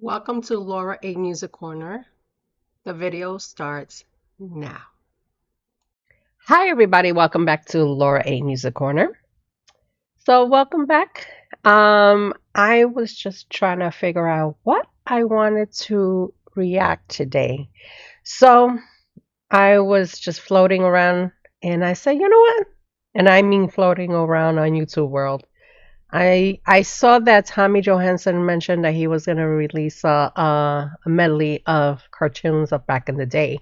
Welcome to Laura A Music Corner. The video starts now. Hi everybody, welcome back to Laura A Music Corner. So welcome back. I was just trying to figure out what I wanted to react today. So I was just floating around and I said, you know what? And I mean floating around on YouTube world. I saw that Tommy Johansson mentioned that he was going to release a medley of cartoons of back in the day,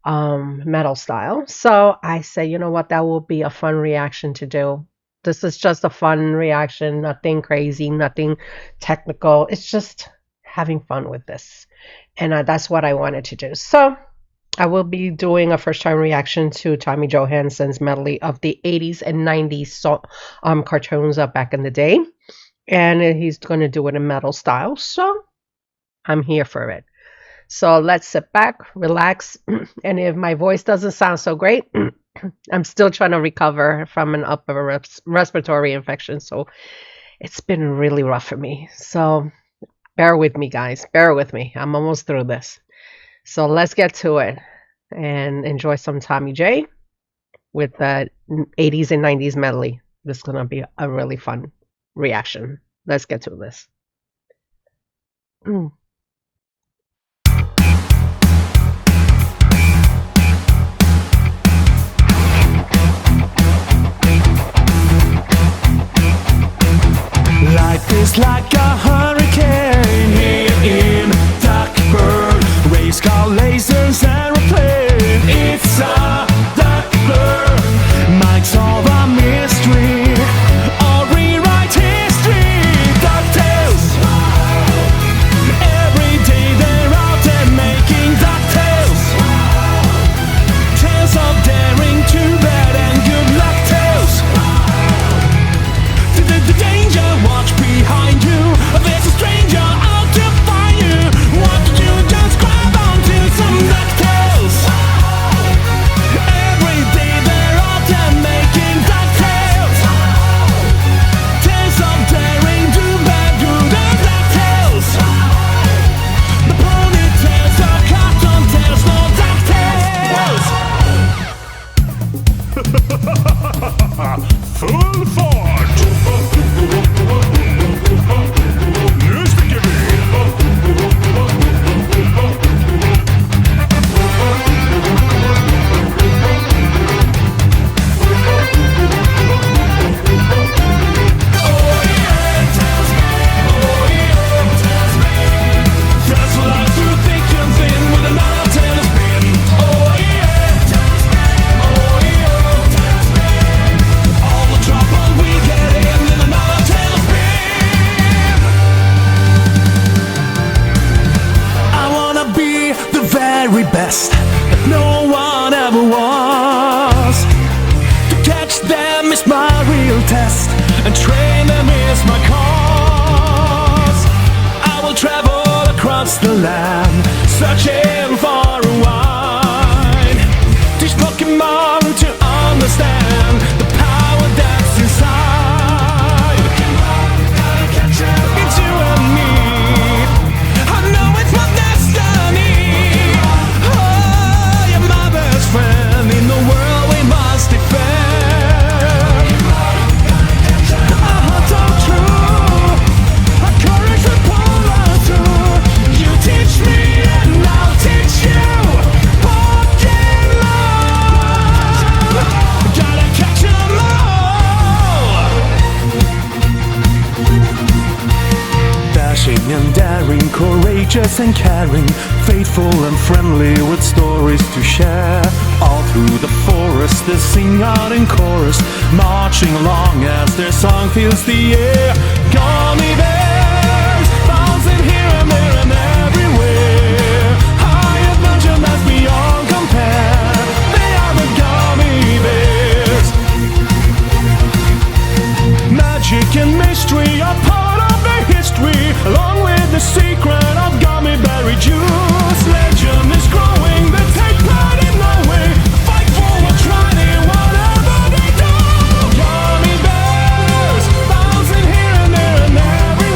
metal style. So I said, you know what, that will be a fun reaction to do. This is just a fun reaction, nothing crazy, nothing technical. It's just having fun with this. And that's what I wanted to do. So I will be doing a first time reaction to Tommy Johansson's medley of the 80's and 90's cartoons of back in the day. And he's going to do it in metal style. So I'm here for it. So let's sit back, relax. And if my voice doesn't sound so great, I'm still trying to recover from an upper respiratory infection. So it's been really rough for me. So bear with me, guys. Bear with me. I'm almost through this. So let's get to it and enjoy some Tommy J with the 80's and 90's medley. This is going to be a really fun reaction. Let's get to this. Life is like a hurricane here in Duckburg. Race car, lasers, aeroplane. It's a dark blur. Might solve a mystery or rewrite history. DuckTales. Every day they're out there making DuckTales. Tales of daring, too bad and good luck tales. The danger, watch behind you. There's a stranger out to find you. What to do? Just grab onto some DuckTales. Every day they're out there making DuckTales. Tales of daring, do bad, good and DuckTales. The ponytails are cartoon tales, no DuckTales. Full fort. Best that no one ever was. To catch them is my real test, and train them is my cause. I will travel across the land, searching for a wine. Teach Pokemon to understand the power that's inside. It's you and me. I know it's my destiny. Friend in the world we must defend. A heart so true, a courage to pull us through. You teach me and I'll teach you. Walking love, gotta catch 'em all. Dashing and daring, courageous and caring, faithful and friendly with stories to share. All through the forest they sing out in chorus, marching along as their song fills the air. Gummy bears, bouncing here and there and everywhere. High adventure that's beyond compare. They are the gummy bears. Magic and mystery are part of their history, along with the secret of gummy berry juice. Legend is growing, they take pride in knowing, fight for what's right in whatever they do. Gummy bears, bouncing here and there and everywhere.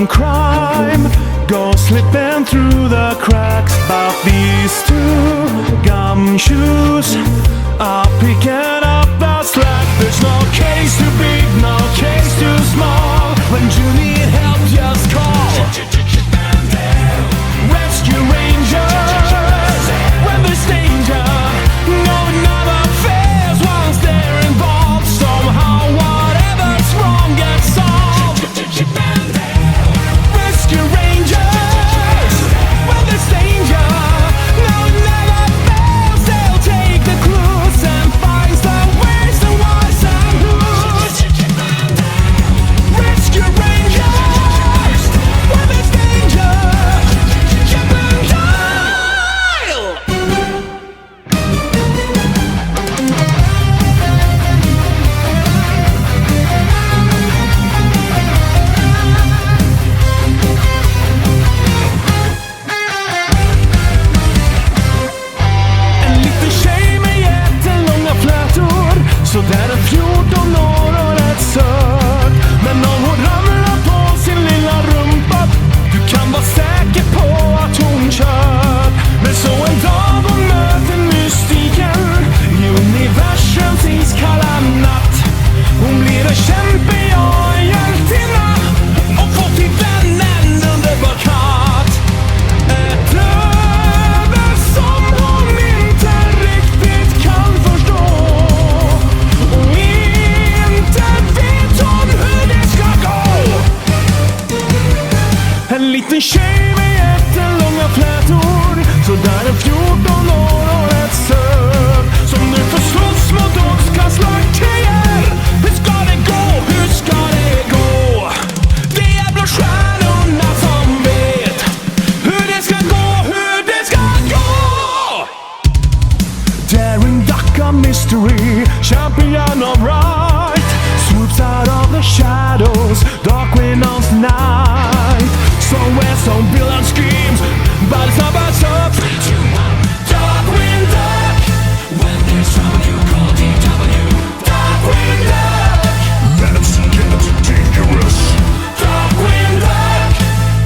some crime go slipping through the cracks. But these two gumshoes are picking up the slack. There's no case too big, no case too small. When you need help, just call Rescue Rangers. When there's danger, no another fails once they're involved. Somehow whatever's wrong gets solved. Rescue Rangers. When there's danger, no another fails. They'll take the clues and find some ways to wise and who's. Rescue Rangers. When there's danger, chip and dial. En liten tjej med jättelånga flätor, så där är 14 år och rätt söt. Men om hon ramlar på sin lilla rumpa, du kan vara säker på att hon kör. Men så en dag hon möter mystiken i universums iskalla natt. Hon blir en kämpe, ja, en hjältinna, och får till vän en underbar katt. Ett öde som hon inte riktigt kan förstå, och inte vet hon hur det ska gå. En liten tjej med jättelånga flätor, så där är 14 år och rätt söt, som nu får slåss mot ondskans kriger. Hur ska det gå? Hur ska det gå? Det är blå stjärnorna som vet hur det ska gå, hur det ska gå. Daring duck of mystery, champion of right, swoops out of the shadows, dark wind on night. Somewhere some villain screams, but it's not about up. 3, 2, 1, dark wind duck. When there's trouble you call DW. Dark wind duck. Let's get dangerous. Dark wind duck.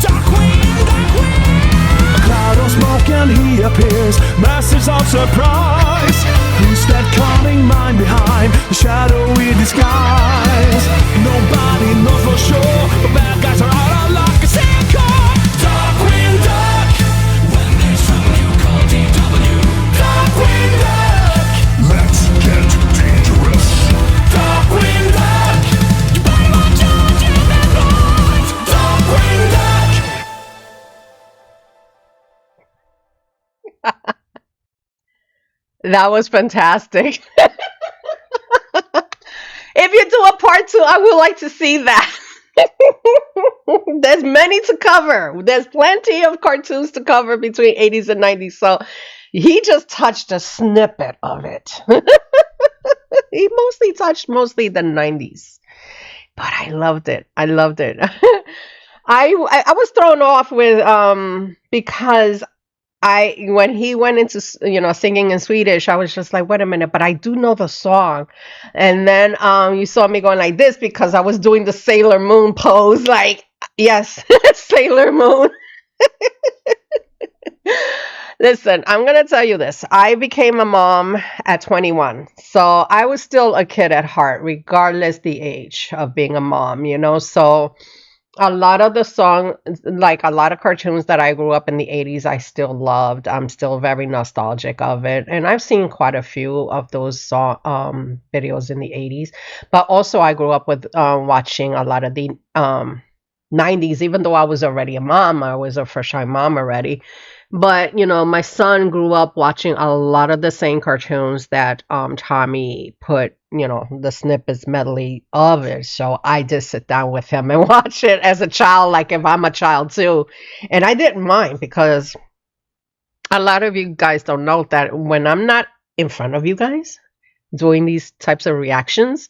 Dark wind, dark wind. A cloud of smoke and he appears, message of surprise. Who's that calling mind behind the shadowy disguise? Nobody knows for sure, the bad guys are out of luck. It's call Dark wind duck. When there's trouble you call DW. Dark wind duck. Let's get dangerous. Dark wind duck. You better watch out, you bad boys. Dark wind duck. That was fantastic. If you do a part 2, I would like to see that. There's many to cover. There's plenty of cartoons to cover between 80s and 90s. So he just touched a snippet of it. He mostly touched the 90s. But I loved it. I loved it. I was thrown off with because when he went into singing in Swedish, I was just like, wait a minute, but I do know the song. And then you saw me going like this because I was doing the Sailor Moon pose, like, yes, Sailor Moon. Listen, I'm gonna tell you this. I became a mom at 21, so I was still a kid at heart, regardless the age of being a mom. So a lot of the songs, like a lot of cartoons that I grew up in the 80s, I still loved. I'm still very nostalgic of it. And I've seen quite a few of those videos in the 80s. But also I grew up with watching a lot of the 90s, even though I was already a mom. I was a first-time mom already. But, my son grew up watching a lot of the same cartoons that Tommy put, the snippets medley of it. So I just sit down with him and watch it as a child, like if I'm a child too. And I didn't mind because a lot of you guys don't know that when I'm not in front of you guys doing these types of reactions,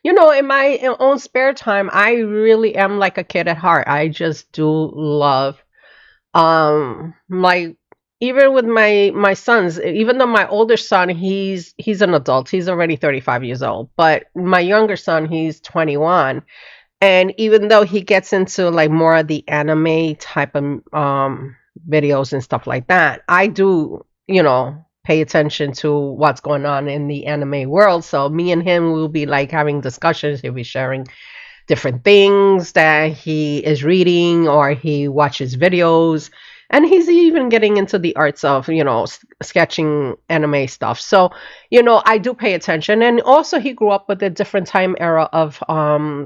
in my own spare time, I really am like a kid at heart. I just do love like even with my sons, even though my older son, he's an adult, he's already 35 years old, but my younger son, he's 21, And even though he gets into like more of the anime type of videos and stuff like that, I do, pay attention to what's going on in the anime world. So me and him will be like having discussions. He'll be sharing different things that he is reading or he watches videos. And he's even getting into the arts of, sketching anime stuff. So, I do pay attention. And also, he grew up with a different time era of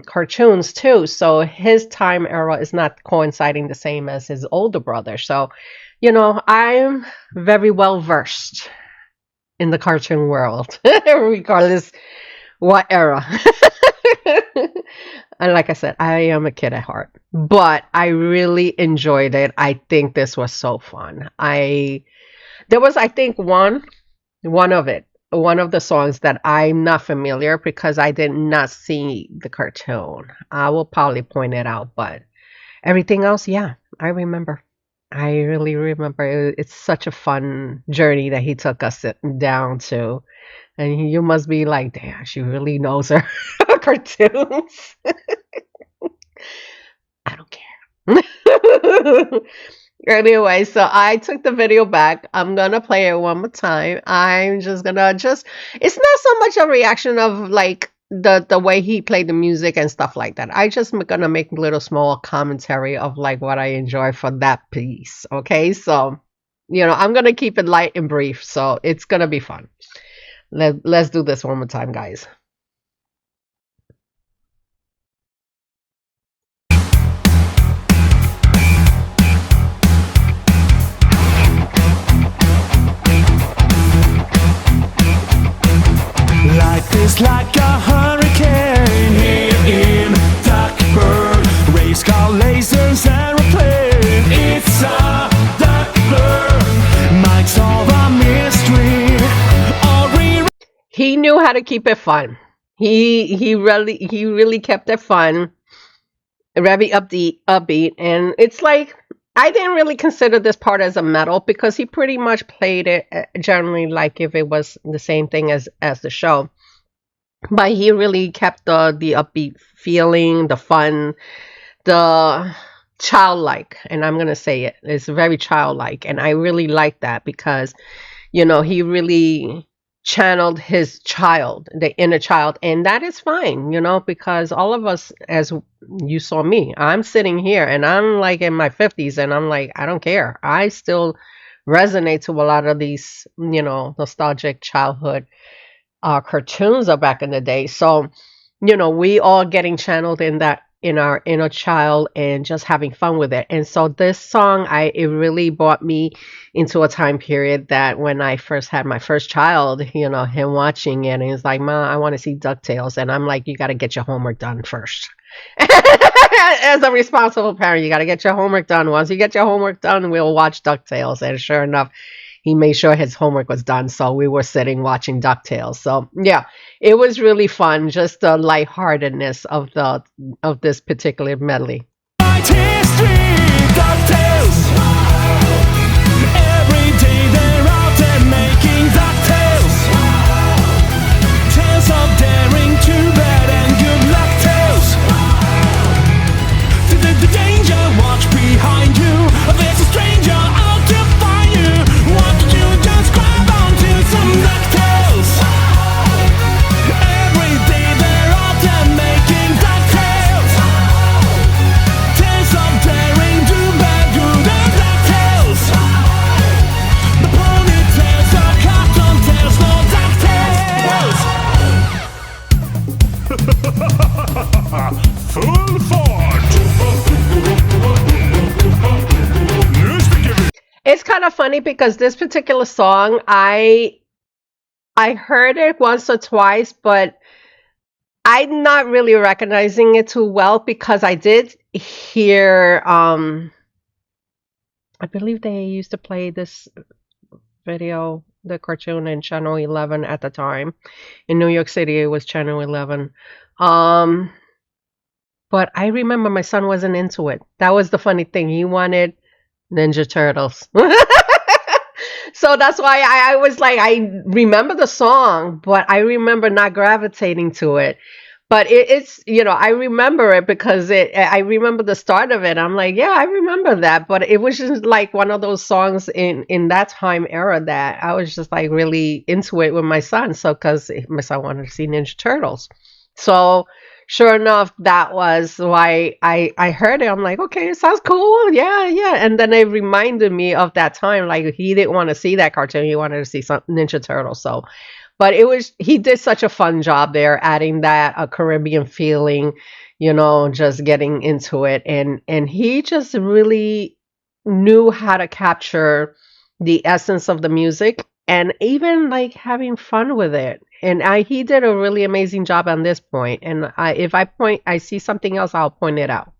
cartoons, too. So, his time era is not coinciding the same as his older brother. So, I'm very well versed in the cartoon world, regardless what era. And like I said, I am a kid at heart, but I really enjoyed it. I think this was so fun. There was, I think, one of the songs that I'm not familiar because I did not see the cartoon. I will probably point it out, but everything else, yeah, I remember. I really remember. It's such a fun journey that he took us down to. And you must be like, damn, she really knows her cartoons. I don't care. Anyway, so I took the video back. I'm gonna play it one more time. I'm just gonna it's not so much a reaction of like the way he played the music and stuff like that. I just gonna make a little small commentary of like what I enjoy for that piece. Okay, so I'm gonna keep it light and brief, so it's gonna be fun. Let's do this one more time, guys. Life is like a hurricane here in Duckburg. Race car, lasers, aeroplane. It's a duck blur. Might solve a mystery. He knew how to keep it fun. He really kept it fun, very upbeat, and it's like I didn't really consider this part as a metal because he pretty much played it generally like if it was the same thing as the show. But he really kept the upbeat feeling, the fun, the childlike, and I'm gonna say it's very childlike, and I really like that because he really channeled his child, the inner child, and that is fine, because all of us, as you saw me, I'm sitting here and I'm like in my 50s and I'm like, I don't care. I still resonate to a lot of these, nostalgic childhood cartoons of back in the day. So, we all getting channeled in our inner child and just having fun with it. And so this song, it really brought me into a time period that when I first had my first child, him watching it, and he's like, "Ma, I want to see DuckTales," and I'm like, "You got to get your homework done first." As a responsible parent, you got to get your homework done. Once you get your homework done, we'll watch DuckTales. And sure enough, he made sure his homework was done, so we were sitting watching DuckTales. So yeah, it was really fun, just the lightheartedness of this particular medley. Every day they're out there making DuckTales. Tales of daring, too bad and good luck tales. The danger, watch behind you. There's a stranger out to find you. Why don't you just grab onto some DuckTales? Every day they're out there making DuckTales. Tales of daring, do bad, good and DuckTales. The ponytails are cartoon tales, no DuckTales. Full fort. It's kind of funny because this particular song, I heard it once or twice, but I'm not really recognizing it too well because I did hear, I believe they used to play this video, the cartoon in Channel 11 at the time. In New York City, it was Channel 11. But I remember my son wasn't into it. That was the funny thing. He wanted Ninja Turtles. So that's why I was like, I remember the song, but I remember not gravitating to it. But it's, I remember it because I remember the start of it. I'm like, yeah, I remember that. But it was just like one of those songs in that time era that I was just like really into it with my son. So, because my son wanted to see Ninja Turtles. So, sure enough, that was why I heard it. I'm like, okay, it sounds cool. Yeah, yeah. And then it reminded me of that time. Like, he didn't want to see that cartoon. He wanted to see some Ninja Turtles. So, but he did such a fun job there, adding that a Caribbean feeling, just getting into it. And he just really knew how to capture the essence of the music and even like having fun with it. And he did a really amazing job on this point. And if I see something else, I'll point it out.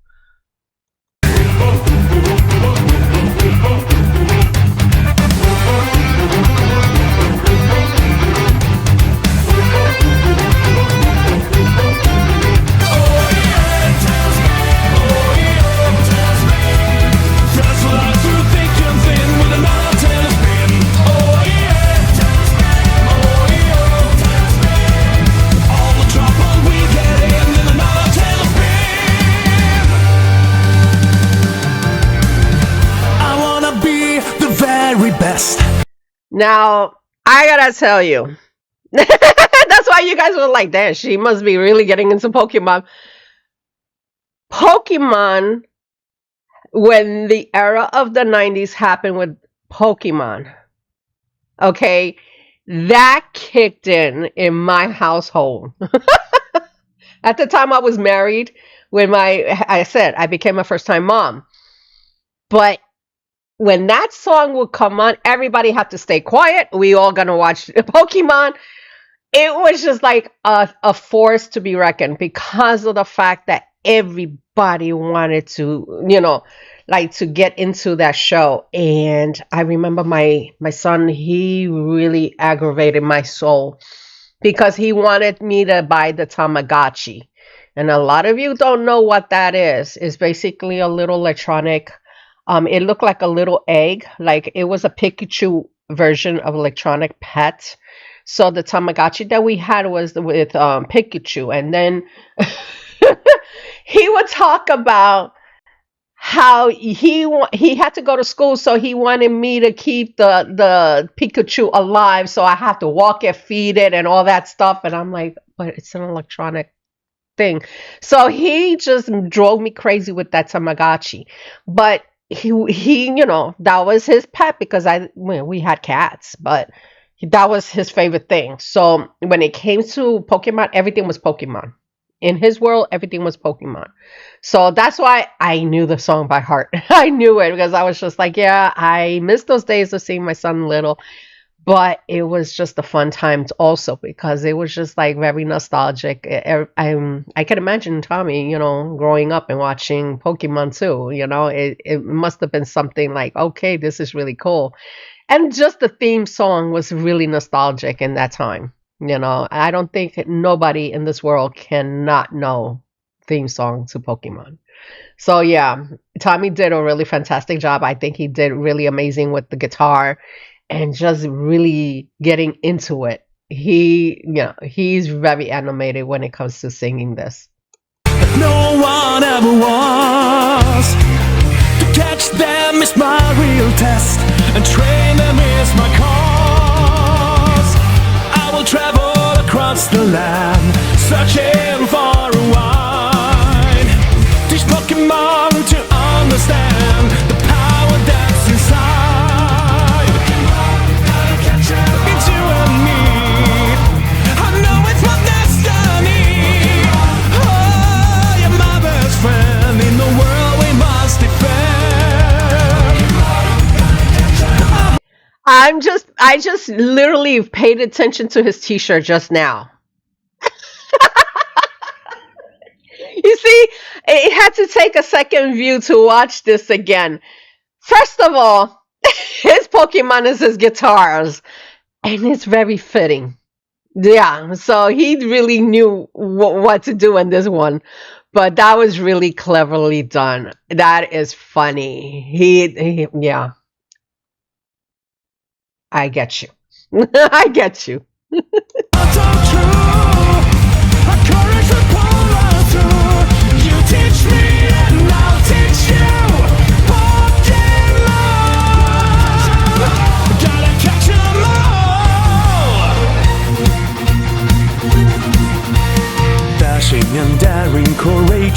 Best. Now, I gotta tell you, that's why you guys were like, damn, she must be really getting into Pokemon. Pokemon, when the era of the 90's happened with Pokemon, okay, that kicked in my household. At the time I was married, when I said I became a first-time mom. But when that song would come on, everybody had to stay quiet. We all gonna watch Pokemon. It was just like a force to be reckoned because of the fact that everybody wanted to, like to get into that show. And I remember my son, he really aggravated my soul because he wanted me to buy the Tamagotchi. And a lot of you don't know what that is. It's basically a little electronic. It looked like a little egg, like it was a Pikachu version of electronic pet. So the Tamagotchi that we had was with Pikachu, and then he would talk about how he had to go to school, so he wanted me to keep the Pikachu alive, so I have to walk it, feed it, and all that stuff. And I'm like, but it's an electronic thing. So he just drove me crazy with that Tamagotchi, but he that was his pet because we had cats, but that was his favorite thing. So when it came to Pokemon, everything was Pokemon. In his world, everything was Pokemon. So that's why I knew the song by heart. I knew it because I was just like, yeah, I miss those days of seeing my son little. But it was just a fun time also because it was just like very nostalgic. I can imagine Tommy, growing up and watching Pokemon too. It must have been something like, okay, this is really cool. And just the theme song was really nostalgic in that time. I don't think nobody in this world cannot know theme song to Pokemon. So yeah, Tommy did a really fantastic job. I think he did really amazing with the guitar and just really getting into it. He's very animated when it comes to singing this. No one ever was. To catch them is my real test, and train them is my cause. I will travel across the land, searching for a wine. Teach Pokemon to understand the power that's inside. It's you and me. I know it's my destiny. Oh, you're my best friend in the world we must defend. I just literally paid attention to his t-shirt just now. You see, it had to take a second view to watch this again. First of all, his Pokemon is his guitars, and it's very fitting. Yeah, so he really knew what to do in this one, but that was really cleverly done. That is funny. Yeah, I get you. I get you. That's all true. Our courage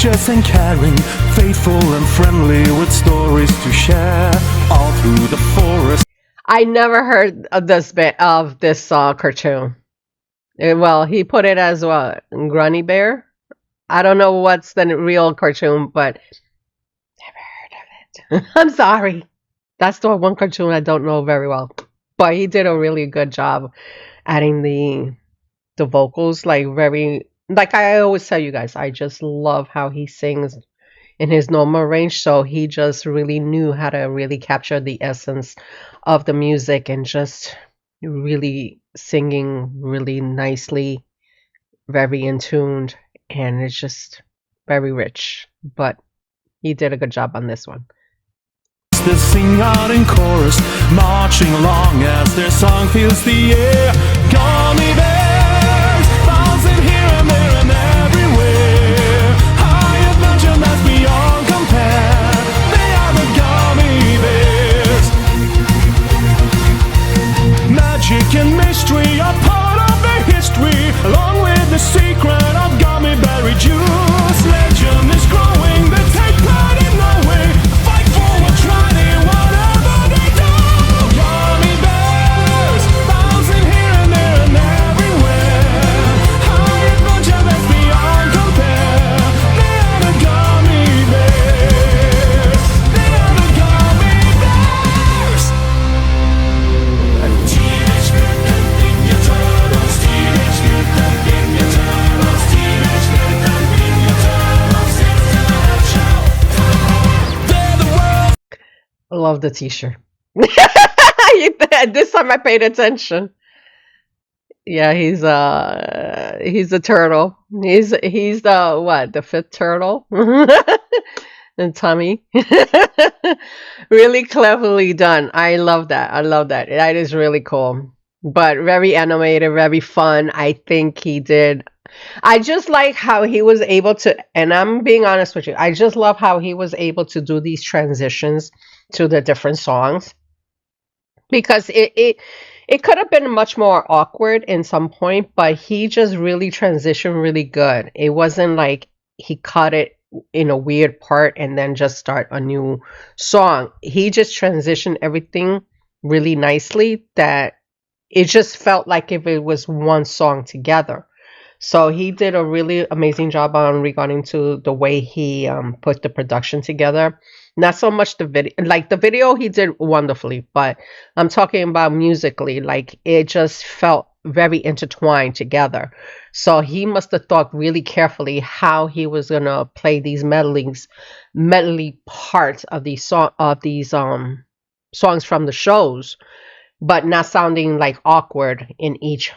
courageous and caring, faithful and friendly with stories to share, all through the forest. I never heard of this bit of this cartoon. Well, he put it as what? Grunny Bear? I don't know what's the real cartoon, but never heard of it. I'm sorry. That's the one cartoon I don't know very well. But he did a really good job adding the vocals, like I always tell you guys, I just love how he sings in his normal range. So he just really knew how to really capture the essence of the music and just really singing really nicely, very in tuned, and it's just very rich. But he did a good job on this one. They sing out in chorus, marching along as their song fills the air. Gummy bears, bouncing here and there and everywhere. High adventure that's beyond compare. They are the gummy bears. Magic and mystery are part of their history, along with the secret of gummy berry juice. Legend is growing, they take pride in their way. Fight forward, trying whatever they do. Gummy bears, bouncing here and there and everywhere. High adventure that's beyond compare. They are the gummy bears. They are the gummy bears. Teenage Mutant Ninja Turtles. Teenage Mutant Ninja Turtles. Teenage Mutant Ninja Turtles. It's a show. They're the world's I love the t-shirt. This time I paid attention. Yeah, he's a turtle. He's the what? The fifth turtle. And Tommy. Really cleverly done. I love that. I love that. That is really cool. But very animated, very fun. I think he did. I just like how he was able to, and I'm being honest with you, I just love how he was able to do these transitions to the different songs, because it could have been much more awkward in some point, but he just really transitioned really good. It wasn't like he cut it in a weird part and then just start a new song. He just transitioned everything really nicely, that it just felt like if it was one song together. So he did a really amazing job on regarding to the way he put the production together. Not so much the video, like the video he did wonderfully, but I'm talking about musically, like it just felt very intertwined together. So he must have thought really carefully how he was gonna play these medley parts of these songs from the shows, but not sounding like awkward in each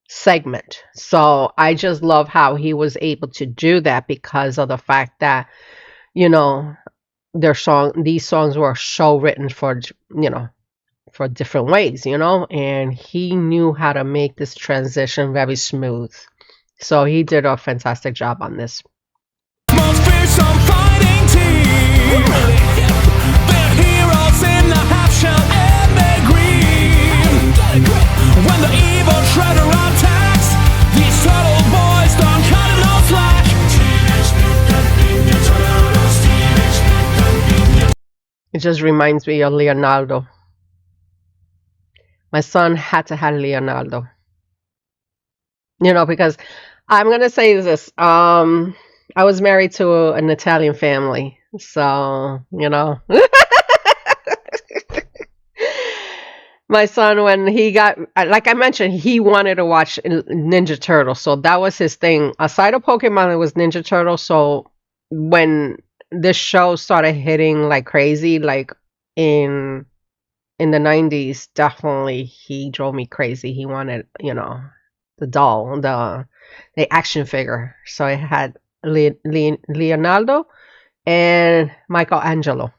segment. So I just love how he was able to do that, because of the fact that, you know, these songs were so written for, you know, for different ways, you know, and he knew how to make this transition very smooth. So he did a fantastic job on this. most fearsome fighting team. They're heroes in the half shell and they're green. When the evil shredder attacks, these turtle boys don't cut no slack. Teenage Mutant Ninja Turtles. Teenage Mutant Ninja. It just reminds me of Leonardo. My son had to have Leonardo. You know, because I'm gonna say this. I was married to an Italian family, so you know. My son, when he got, like I mentioned, he wanted to watch Ninja Turtles, so that was his thing. Aside of Pokemon, it was Ninja Turtles. So when this show started hitting like crazy, like in the 90s, definitely he drove me crazy. He wanted, you know, the doll, the action figure. So it had Leonardo and Michelangelo.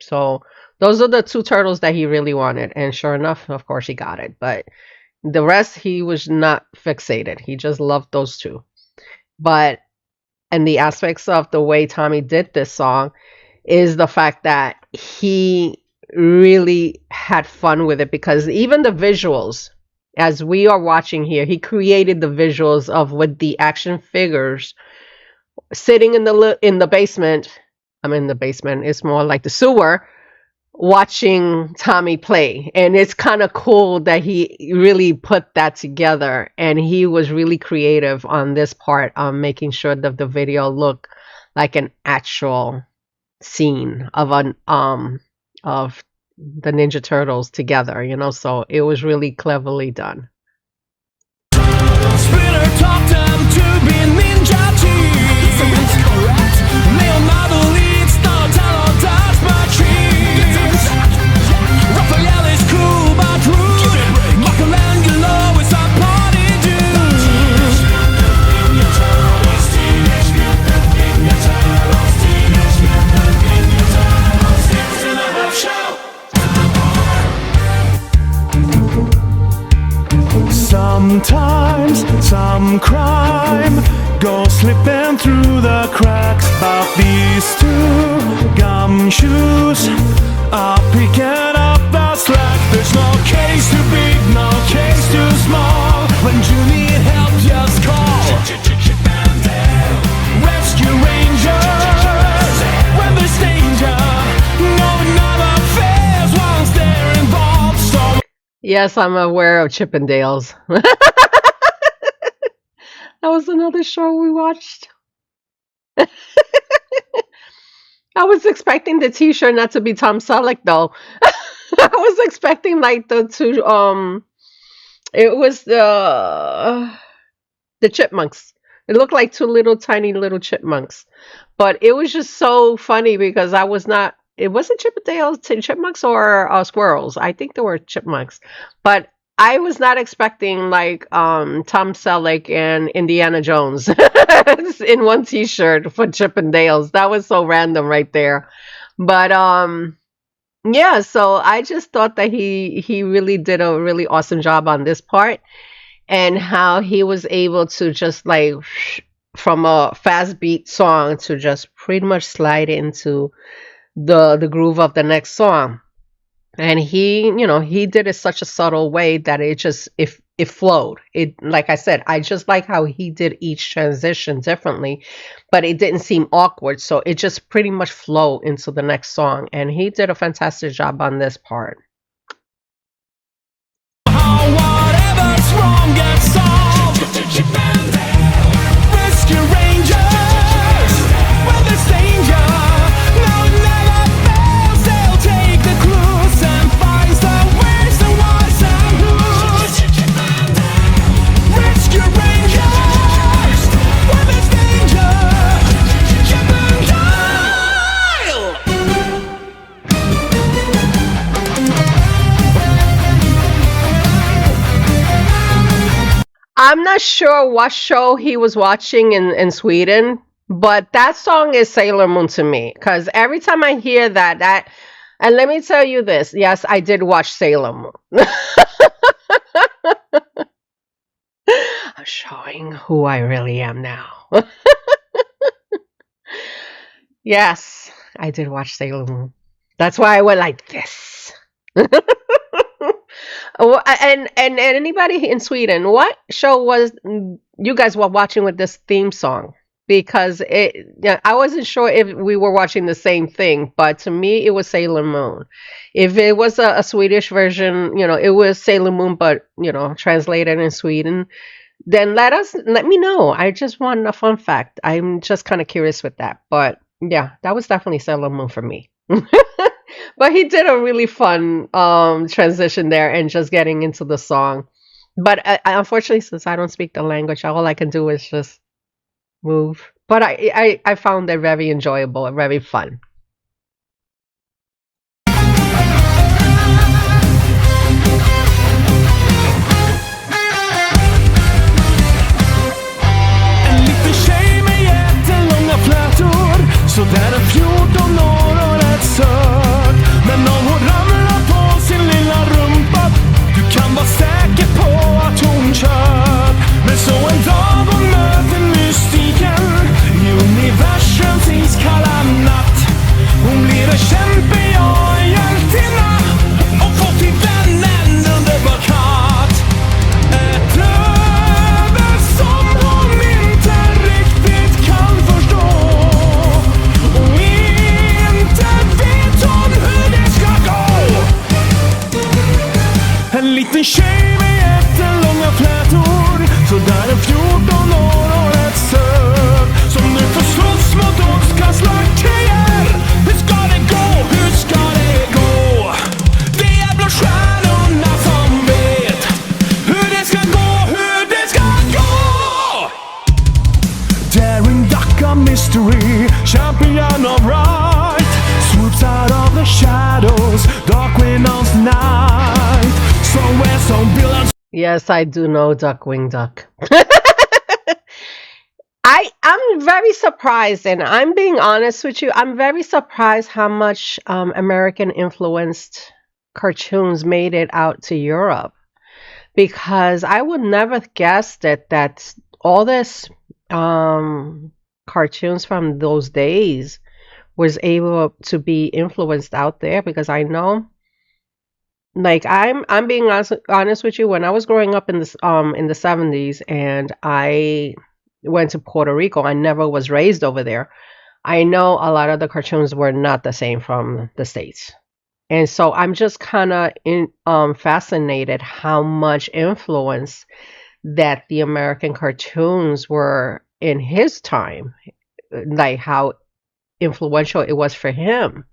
So those are the two turtles that he really wanted. And sure enough, of course, he got it. But the rest, he was not fixated. He just loved those two. But, and the aspects of the way Tommy did this song is the fact that he really had fun with it, because even the visuals, as we are watching here, he created the visuals of with the action figures, sitting in the basement. I'm in the basement. It's more like the sewer, watching Tommy play. And it's kind of cool that he really put that together. And he was really creative on this part, making sure that the video looked like an actual scene of of the Ninja Turtles together, you know. So it was really cleverly done. Splinter taught them to be ninja teens. Correct. Leonardo leads Donatello does my dreams. Raphael is cool but rude. Michelangelo is a party dude. Sometimes some crime goes slipping through the cracks, but these two gumshoes are picking up the slack. There's no case too big, no case too small. When you need help, just call Rescue Rangers. When there's danger, no another fails once they're involved. So Yes, I'm aware of Chippendales. That was another show we watched. I was expecting the T-shirt not to be Tom Selleck though. I was expecting like the two it was the chipmunks. It looked like two little tiny little chipmunks. But it was just so funny because it wasn't Chippendales, chipmunks or squirrels. I think they were chipmunks. But I was not expecting like Tom Selleck and Indiana Jones in one T-shirt for Chippendales. That was so random right there. But yeah, so I just thought that he really did a really awesome job on this part, and how he was able to just like from a fast beat song to just pretty much slide into the groove of the next song. And he, you know, he did it such a subtle way that it flowed. It, like I said, I just like how he did each transition differently, but it didn't seem awkward. So it just pretty much flowed into the next song. And he did a fantastic job on this part. whatever's wrong gets solved. Rescue Rangers, when there's danger, no never fails. They'll take the clues and find some ways to wise and who's. Rescue Rangers, when there's danger, chip and dial. I'm not sure what show he was watching in Sweden, but that song is Sailor Moon to me. Because every time I hear that, and let me tell you this, yes, I did watch Sailor Moon. I'm showing who I really am now. Yes, I did watch Sailor Moon. That's why I went like this. Oh, and anybody in Sweden, what show was you guys were watching with this theme song? Because I wasn't sure if we were watching the same thing, but to me it was Sailor Moon. If it was a Swedish version, it was Sailor Moon, but translated in Sweden, then let me know. I just want a fun fact. I'm just kind of curious with that. But yeah, that was definitely Sailor Moon for me. But he did a really fun transition there and just getting into the song. But unfortunately, since I don't speak the language, all I can do is just move. But I found it very enjoyable and very fun. En liten tjej med jättelånga flätor, så där är 14 år och rätt söt. Men om hon ramlar på sin lilla rumpa, du kan vara säker på att hon kör. Men så en dag hon möter mystiken i universums iskalla natt. inga flätor. Så där är 14 år och ett sök som nu får slåss mot ondskans-laktier. Hur ska det gå? Hur ska det gå? Det är blå stjärnorna som vet hur det ska gå, hur det ska gå. Daring duck of mystery, champion of right, swoops out of the shadows, Darkwing on night. Somewhere some villains. Yes, I do know Duckwing Duck. I'm very surprised, and I'm being honest with you. I'm very surprised how much American influenced cartoons made it out to Europe, because I would never guess that all this cartoons from those days was able to be influenced out there. Because I know, like, I'm being honest with you. When I was growing up in the 70s, and I went to Puerto Rico, I never was raised over there. I know a lot of the cartoons were not the same from the States. And so I'm just kind of fascinated how much influence that the American cartoons were in his time, like how influential it was for him,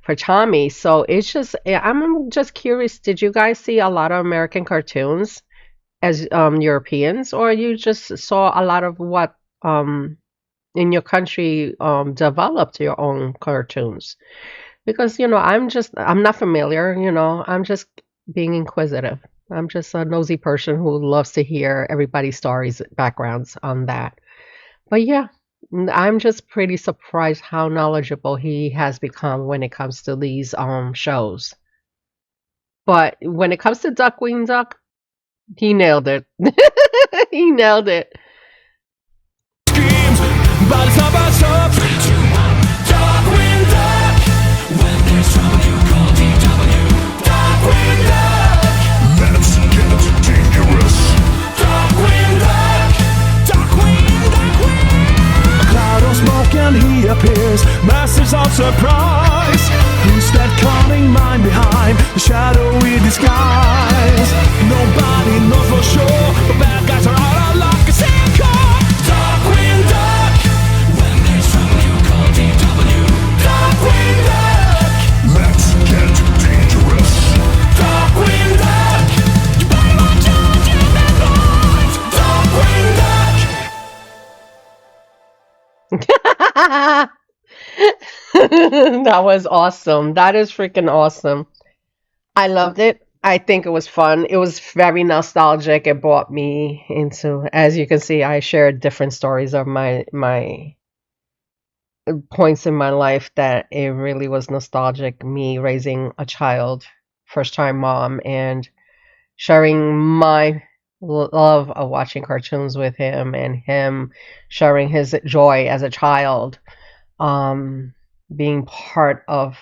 for Tommy. So it's just, I'm just curious, did you guys see a lot of American cartoons as Europeans, or you just saw a lot of what in your country developed your own cartoons? Because, I'm not familiar, I'm just being inquisitive. I'm just a nosy person who loves to hear everybody's stories, backgrounds on that. But yeah, I'm just pretty surprised how knowledgeable he has become when it comes to these shows. But when it comes to Duckwing Duck, he nailed it. He nailed it. Schemes, but it's not about stuff. 3, 2, 1. Darkwing Duck. When there's trouble, you call DW. Darkwing Duck. Let's get dangerous. Darkwing Duck. Darkwing Duck. A cloud of smoke and he appears. Masters of surprise. Who's that cunning mind behind the shadowy disguise? Nobody knows for sure. The bad guys are out of luck. It's Darkwing Duck. When there's trouble, you call DW. Darkwing Duck. Let's get dangerous. Darkwing Duck. You better watch out, you bad boys. Darkwing Duck. That was awesome. That is freaking awesome. I loved it. I think it was fun. It was very nostalgic. It brought me into, as you can see, I shared different stories of my points in my life that it really was nostalgic. Me raising a child, first time mom, and sharing my love of watching cartoons with him, and him sharing his joy as a child, being part of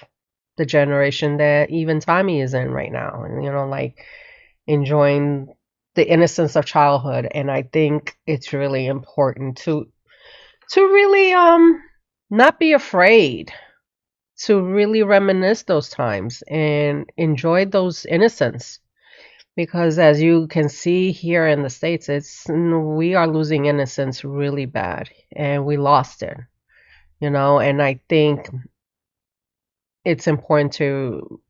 the generation that even Tommy is in right now, and like enjoying the innocence of childhood. And I think it's really important to really not be afraid to really reminisce those times and enjoy those innocence, because as you can see here in the States, we are losing innocence really bad, and we lost it, and I think it's important to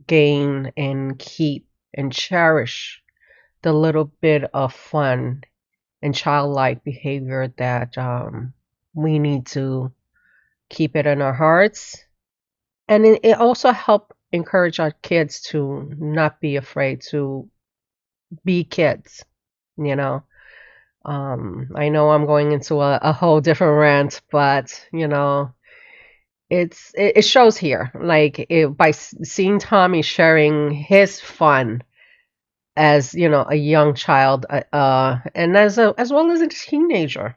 gain and keep and cherish the little bit of fun and childlike behavior that we need to keep it in our hearts. And it also help encourage our kids to not be afraid to be kids, I know I'm going into a whole different rant, but it shows here, like by seeing Tommy sharing his fun as a young child, and as well as a teenager,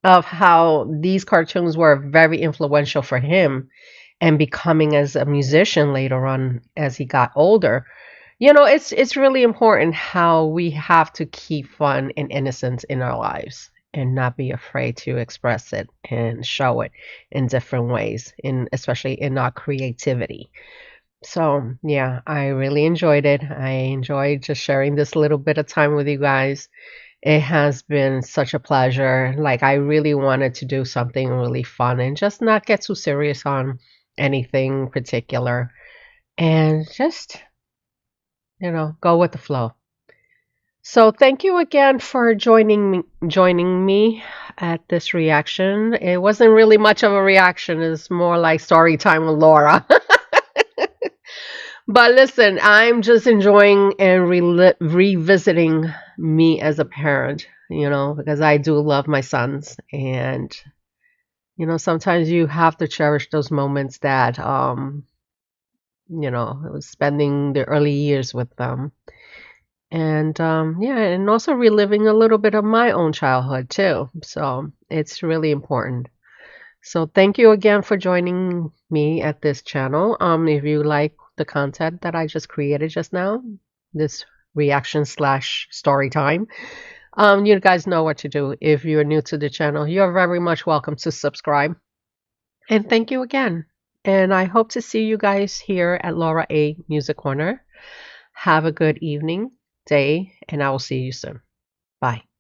of how these cartoons were very influential for him, and becoming as a musician later on as he got older. It's really important how we have to keep fun and innocence in our lives and not be afraid to express it and show it in different ways, especially in our creativity. So, yeah, I really enjoyed it. I enjoyed just sharing this little bit of time with you guys. It has been such a pleasure. Like, I really wanted to do something really fun and just not get too serious on anything particular and just, go with the flow. So, thank you again for joining me at this reaction. It wasn't really much of a reaction, it's more like story time with Laura. But listen, I'm just enjoying and revisiting me as a parent, because I do love my sons. And, sometimes you have to cherish those moments that, spending the early years with them. And, yeah, and also reliving a little bit of my own childhood too. So it's really important. So thank you again for joining me at this channel. If you like the content that I just created just now, this reaction slash story time, you guys know what to do. If you're new to the channel, you're very much welcome to subscribe. And thank you again. And I hope to see you guys here at Laura A Music Corner. Have a good evening, day, and I will see you soon. Bye.